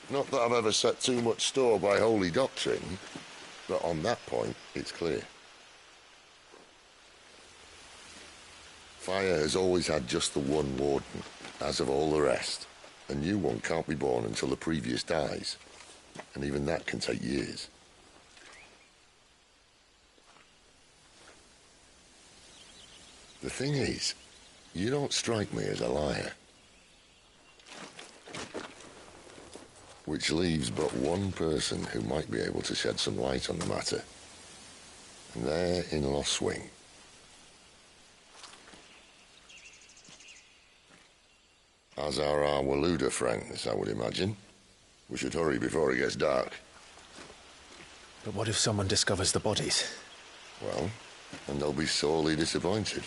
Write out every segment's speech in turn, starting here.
Not that I've ever set too much store by holy doctrine, but on that point, it's clear. Fire has always had just the one warden, as of all the rest. A new one can't be born until the previous dies, and even that can take years. The thing is, you don't strike me as a liar. Which leaves but one person who might be able to shed some light on the matter. And they're in Lost Swing. As are our Waluda friends, I would imagine. We should hurry before it gets dark. But what if someone discovers the bodies? Well, and they'll be sorely disappointed.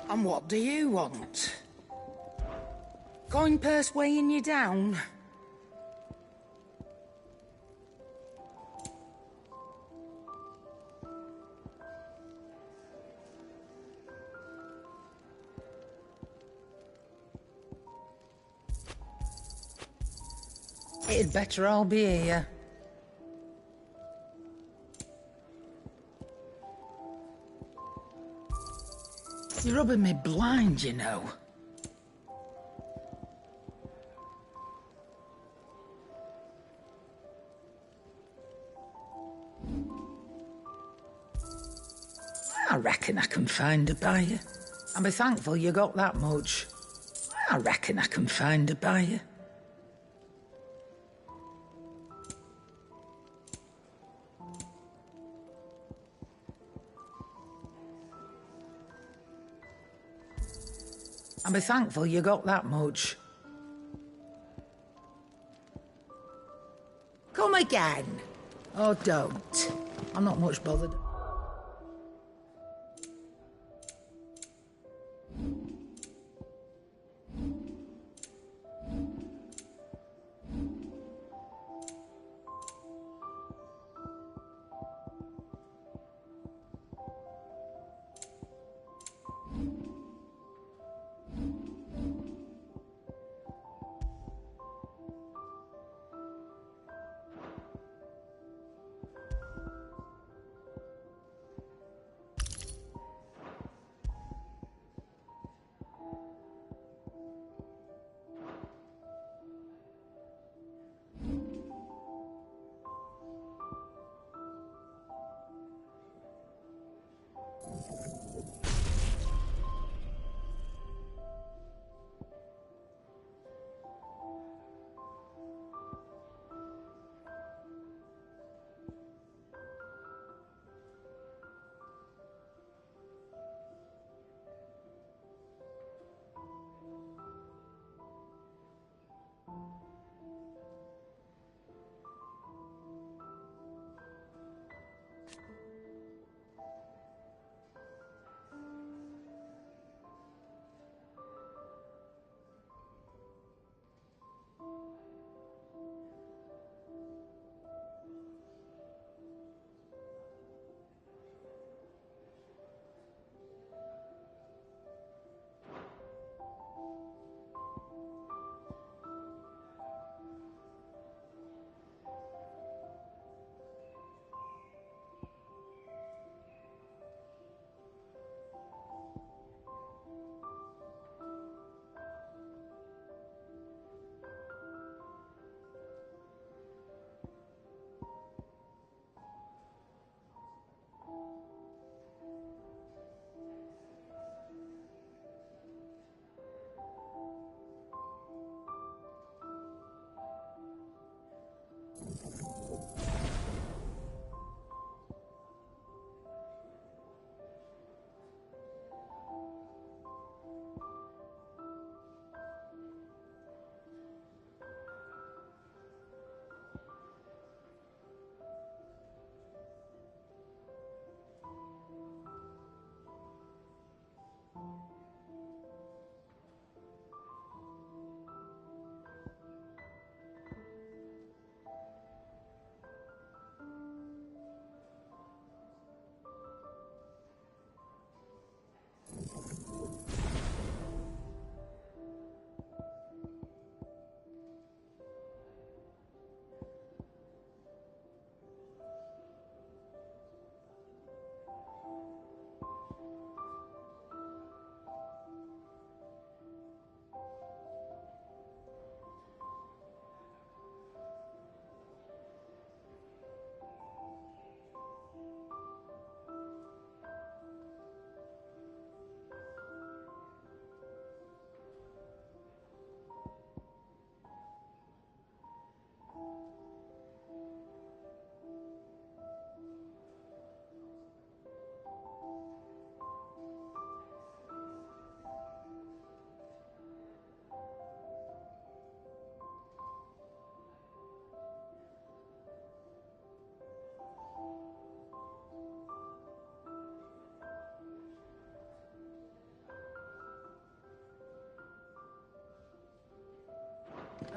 And what do you want? Coin purse weighing you down? It'd better all be here. You're rubbing me blind, you know. I reckon I can find a buyer. I'll be thankful you got that much. I reckon I can find a buyer. I'll be thankful you got that much. Come again. Or don't. I'm not much bothered.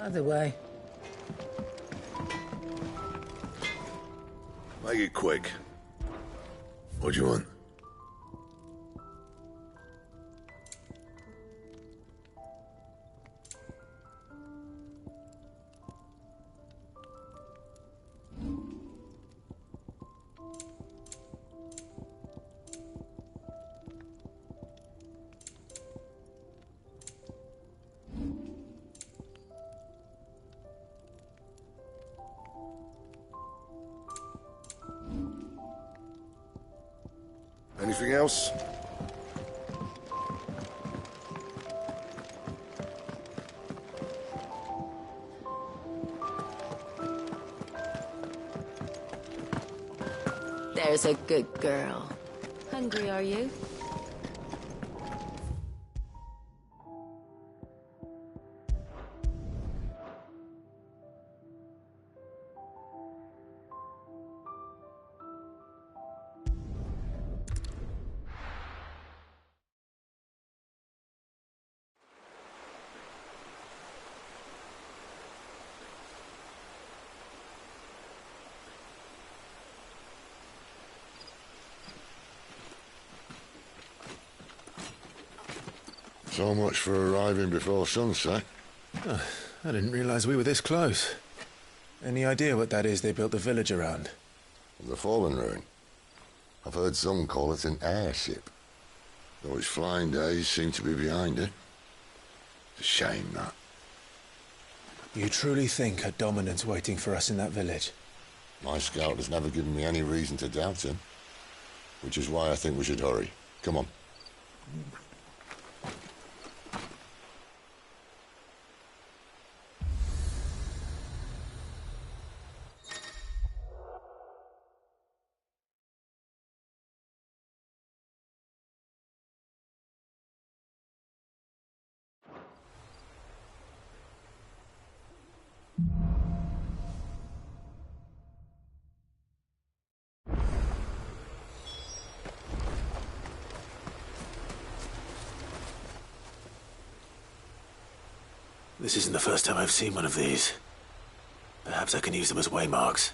Either way. Make it quick. What do you want? Anything else? There's a good girl. Hungry, are you? So much for arriving before sunset. Oh, I didn't realize we were this close. Any idea what that is they built the village around? The Fallen Ruin. I've heard some call it an airship. Though its flying days seem to be behind it. It's a shame, that. You truly think a dominant's waiting for us in that village? My scout has never given me any reason to doubt him. Which is why I think we should hurry. Come on. This isn't the first time I've seen one of these. Perhaps I can use them as waymarks.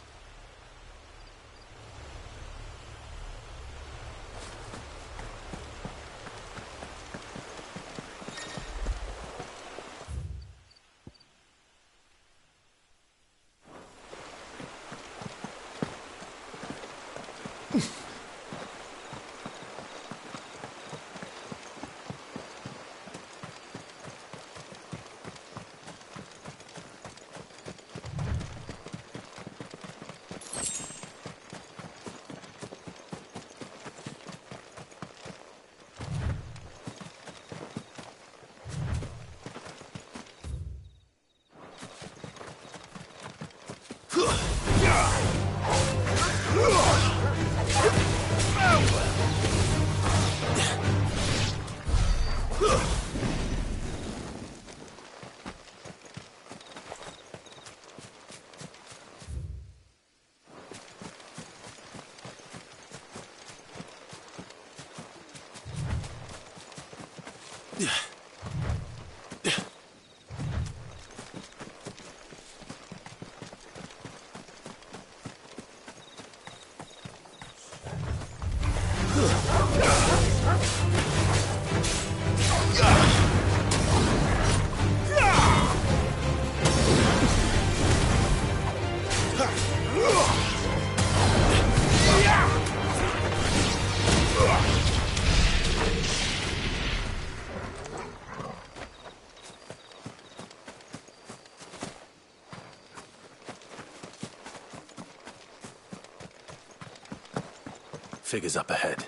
Figures up ahead.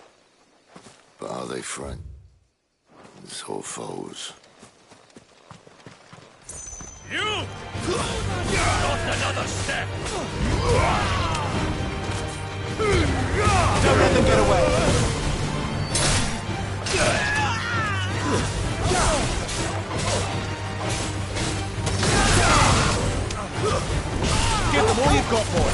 But are they friends? Or foes? You! Not another step! Don't let them get away! Give them all you've got, boy!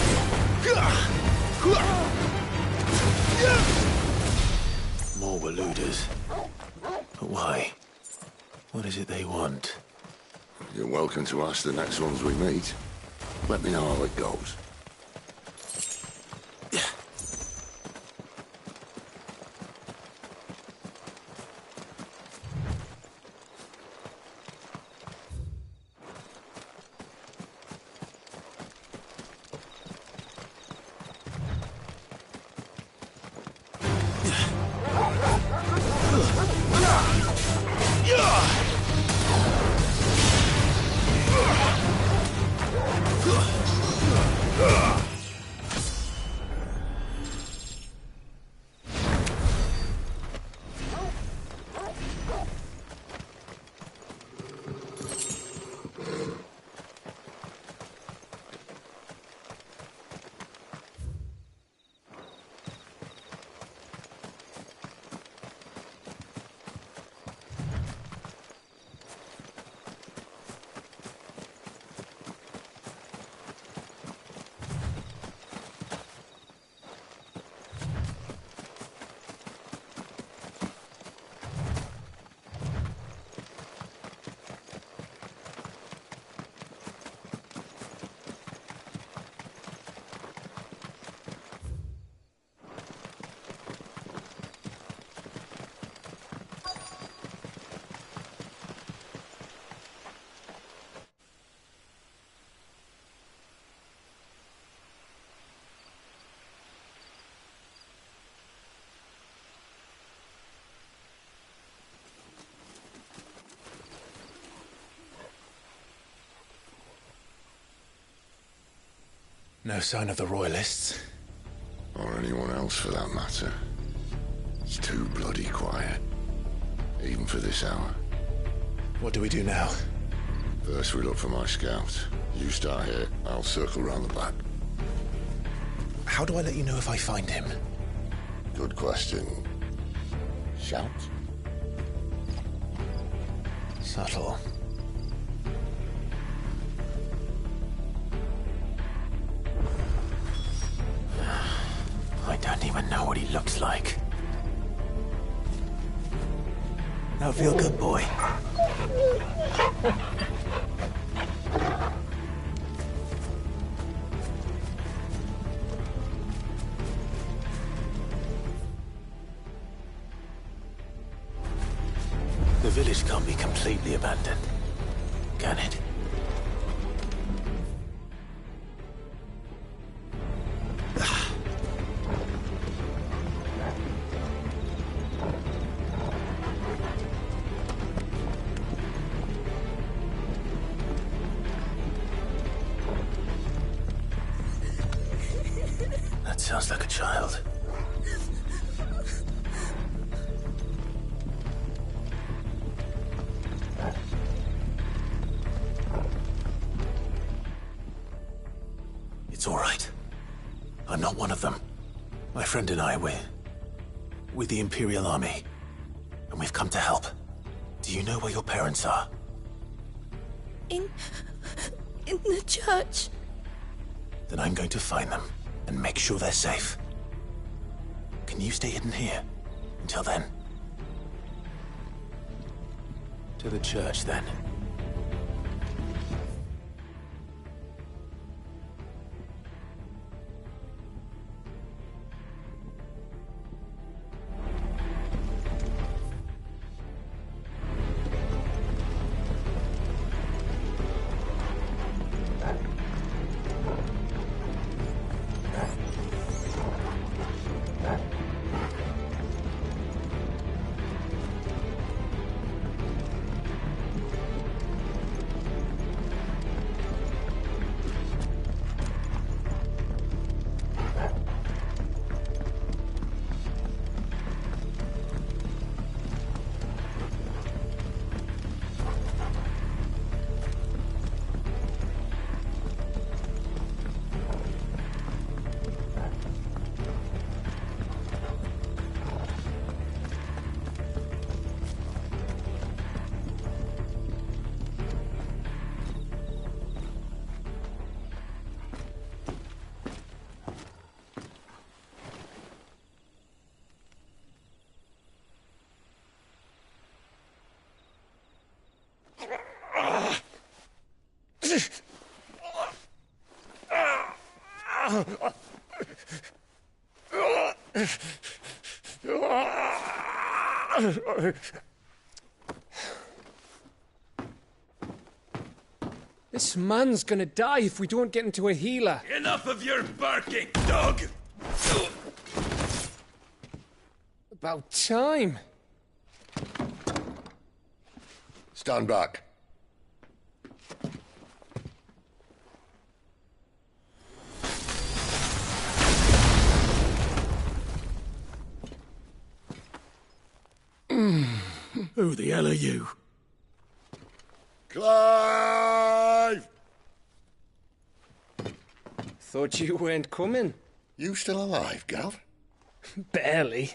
More Waluders. But why? What is it they want? You're welcome to ask the next ones we meet. Let me know how it goes. No sign of the Royalists. Or anyone else for that matter. It's too bloody quiet. Even for this hour. What do we do now? First we look for my scout. You start here, I'll circle round the back. How do I let you know if I find him? Good question. Shout? Subtle. I don't even know what he looks like. Now feel good, boy. The village can't be completely abandoned, can it? That sounds like a child. It's all right. I'm not one of them. My friend and I, we're with the Imperial Army, and we've come to help. Do you know where your parents are? In the church. Then I'm going to find them and make sure they're safe. Can you stay hidden here until then? To the church, then. This man's gonna die if we don't get into a healer. Enough of your barking, dog! About time. Stand back. Who the hell are you? Clive! Thought you weren't coming. You still alive, Gav? Barely.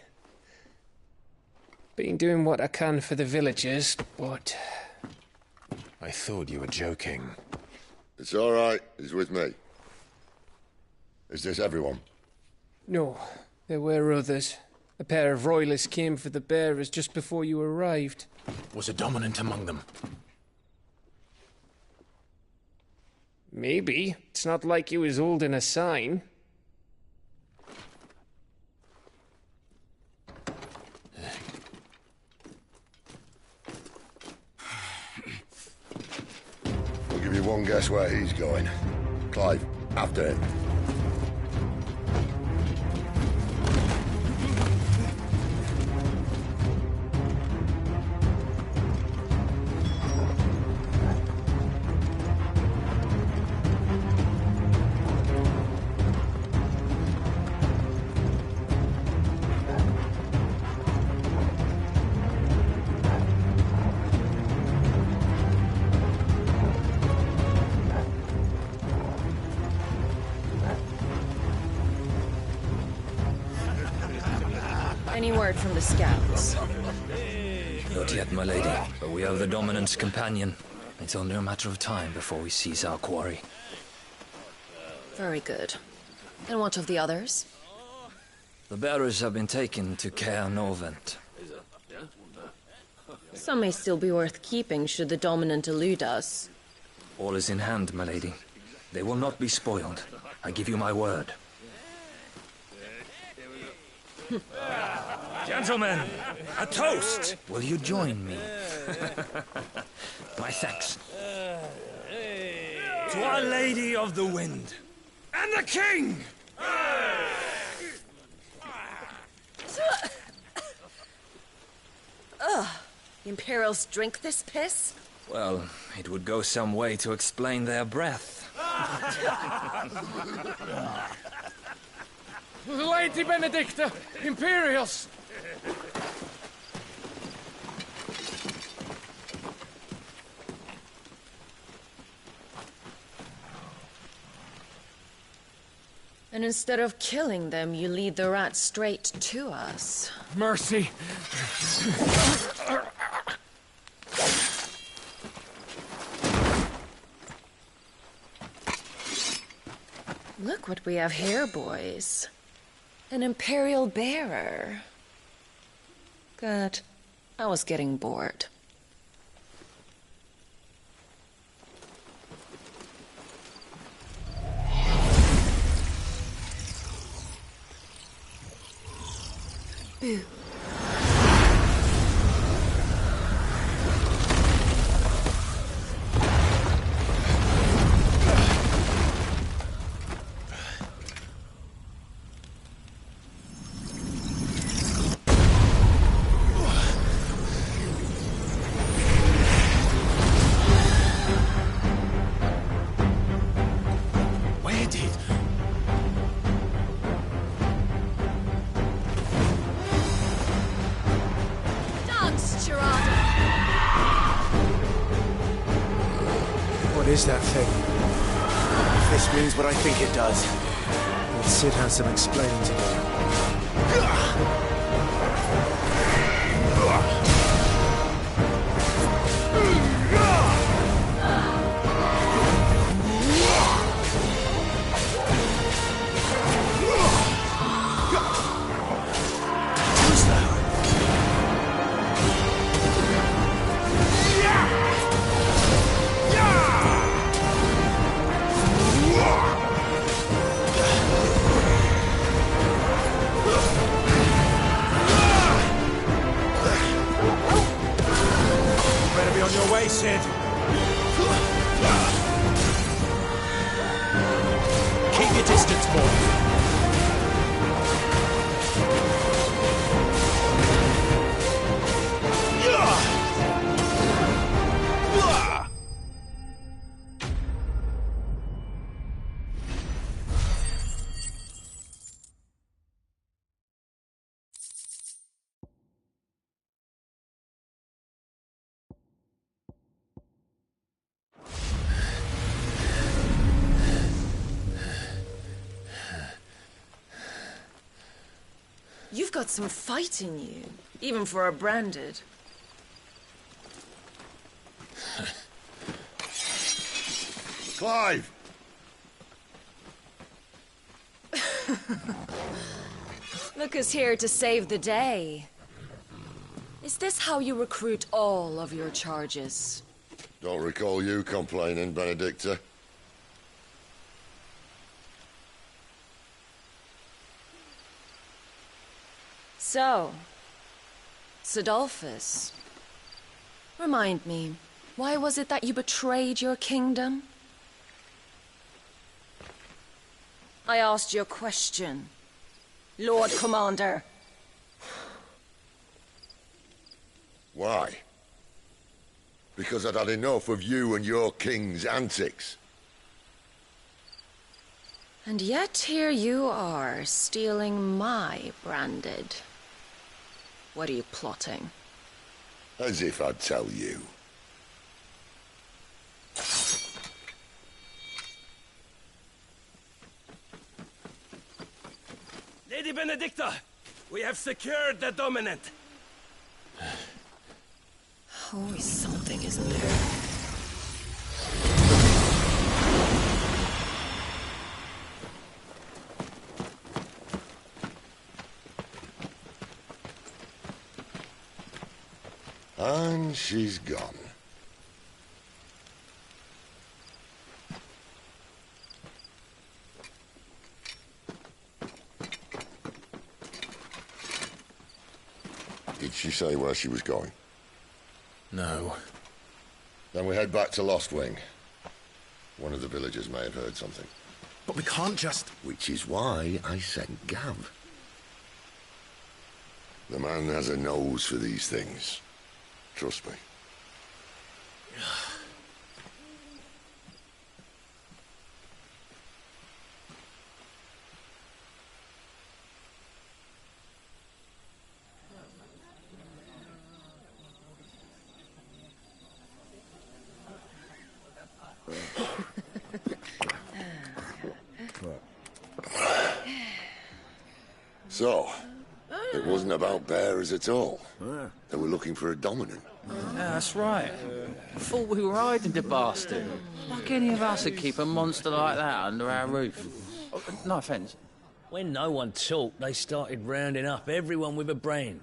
Been doing what I can for the villagers, but... I thought you were joking. It's all right. He's with me. Is this everyone? No, there were others. A pair of royalists came for the bearers just before you arrived. Was a dominant among them? Maybe. It's not like he was holding a sign. I'll give you one guess where he's going. Clive, after him. Any word from the scouts? Not yet, my lady, but we have the dominant's companion. It's only a matter of time before we seize our quarry. Very good. And what of the others? The bearers have been taken to Caer Novent. Some may still be worth keeping should the dominant elude us. All is in hand, my lady. They will not be spoiled. I give you my word. Gentlemen, a toast! Will you join me? My thanks. To Our Lady of the Wind. And the King! Ugh. The Imperials drink this piss? Well, it would go some way to explain their breath. Lady Benedicta! Imperials! And instead of killing them, you lead the rats straight to us. Mercy! Look what we have here, boys. An Imperial bearer. Good. I was getting bored. Boo. Where did... What is that thing? If this means what I think it does. Well, Sid has some explaining to do. Who's that? said. Keep your distance, boy. You've got some fight in you, even for a branded. Clive! Look who's here to save the day. Is this how you recruit all of your charges? Don't recall you complaining, Benedicta. So, Sidolphus, remind me, why was it that you betrayed your kingdom? I asked you a question, Lord Commander. Why? Because I'd had enough of you and your king's antics. And yet here you are, stealing my branded. What are you plotting? As if I'd tell you. Lady Benedicta, we have secured the dominant. Always something, isn't there? And she's gone. Did she say where she was going? No. Then we head back to Lost Wing. One of the villagers may have heard something. But we can't just... Which is why I sent Gav. The man has a nose for these things. Trust me. So, it wasn't about bearers at all. They were looking for a dominant. Yeah, that's right. I thought we were hiding the bastard. Like any of us would keep a monster like that under our roof. Oh, no offence. When no one talked, they started rounding up everyone with a brand.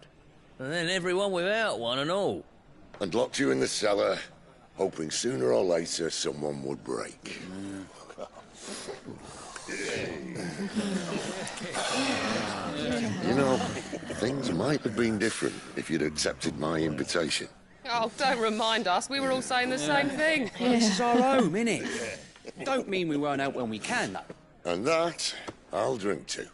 And then everyone without one and all. And locked you in the cellar, hoping sooner or later someone would break. You know, things might have been different if you'd accepted my invitation. Oh, don't remind us. We were all saying the same thing. Well, this is our home, innit? Don't mean we won't out when we can, though. And that, I'll drink to.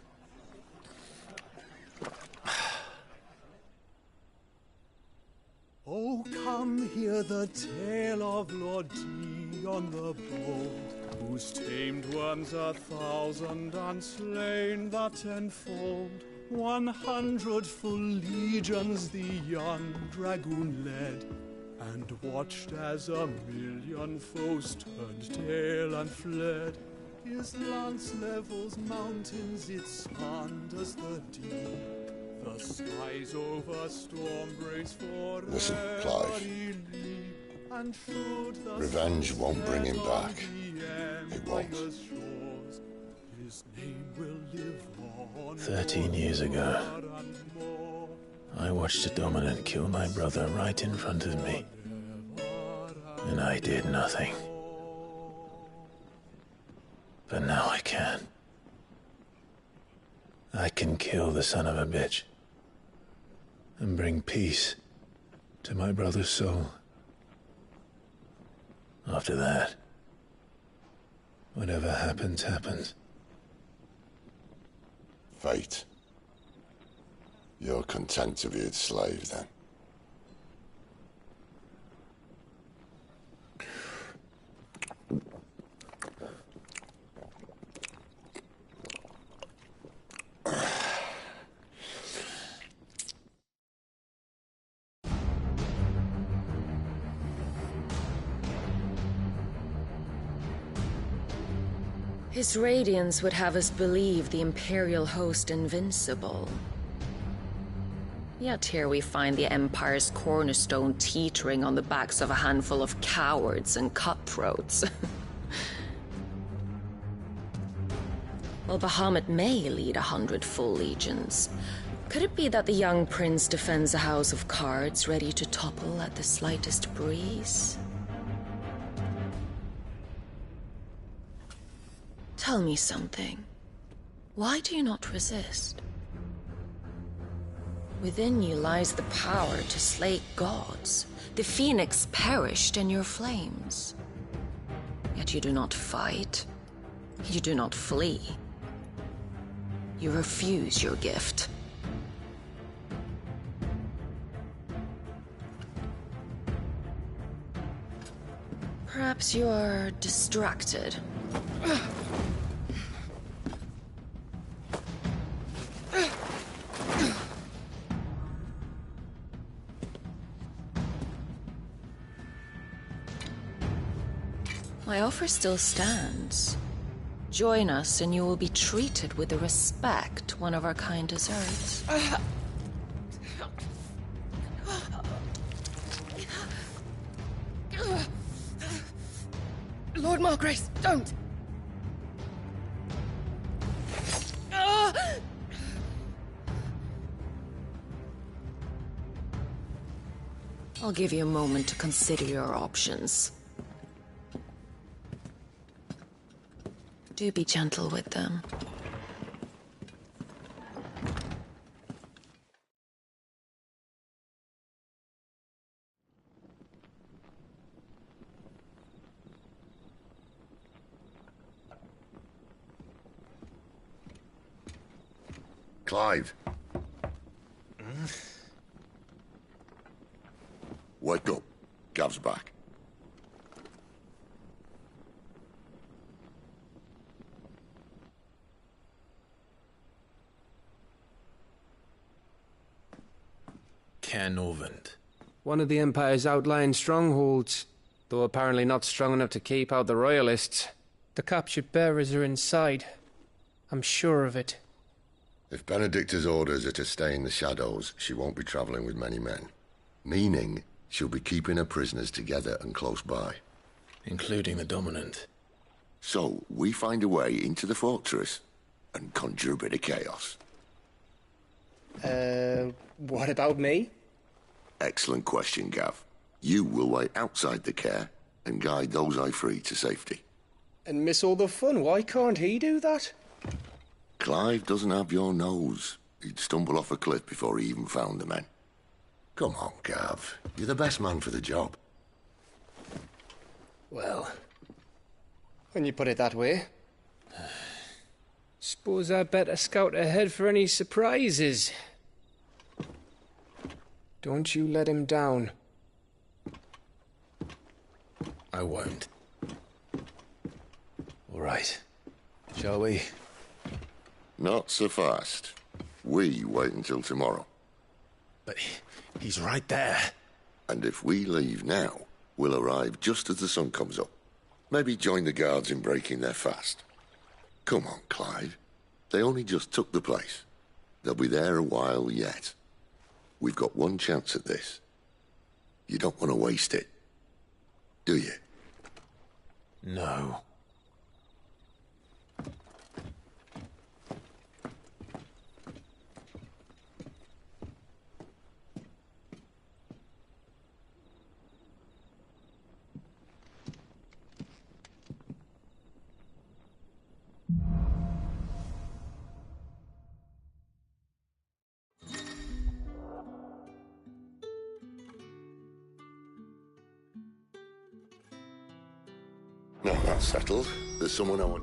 Oh, come hear the tale of Lord T on the bold, who's tamed worms 1,000 and slain the 10-fold. 100 full legions the young dragoon led, and watched as 1,000,000 foes turned tail and fled. His lance levels mountains, it sanders the deep. The skies over storm breaks for Listen, Clive. Revenge won't bring him back. It won't. 13 years ago, I watched a dominant kill my brother right in front of me. And I did nothing. But now I can. I can kill the son of a bitch and bring peace to my brother's soul. After that, whatever happens, happens. Fate. You're content to be its slave, then? His radiance would have us believe the Imperial host invincible. Yet here we find the Empire's cornerstone teetering on the backs of a handful of cowards and cutthroats. Well, Bahamut may lead 100 full legions. Could it be that the young prince defends a house of cards ready to topple at the slightest breeze? Tell me something. Why do you not resist? Within you lies the power to slay gods. The phoenix perished in your flames. Yet you do not fight. You do not flee. You refuse your gift. Perhaps you are distracted. My offer still stands. Join us and you will be treated with the respect one of our kind deserves. Lord Margrace, don't! I'll give you a moment to consider your options. Do be gentle with them. Clive. Wake up. Gav's back. Caernarvon. One of the Empire's outlying strongholds, though apparently not strong enough to keep out the Royalists. The captured bearers are inside. I'm sure of it. If Benedicta's orders are to stay in the shadows, she won't be travelling with many men. Meaning, she'll be keeping her prisoners together and close by. Including the Dominant. So, we find a way into the fortress and conjure a bit of chaos. What about me? Excellent question, Gav. You will wait outside the care and guide those I free to safety. And miss all the fun. Why can't he do that? Clive doesn't have your nose. He'd stumble off a cliff before he even found the men. Come on, Gav. You're the best man for the job. Well, when you put it that way. Suppose I better scout ahead for any surprises. Don't you let him down. I won't. All right. Shall we? Not so fast. We wait until tomorrow. But he's right there. And if we leave now, we'll arrive just as the sun comes up. Maybe join the guards in breaking their fast. Come on, Clive. They only just took the place. They'll be there a while yet. We've got one chance at this. You don't want to waste it, do you? No. Now that's settled. There's someone I want...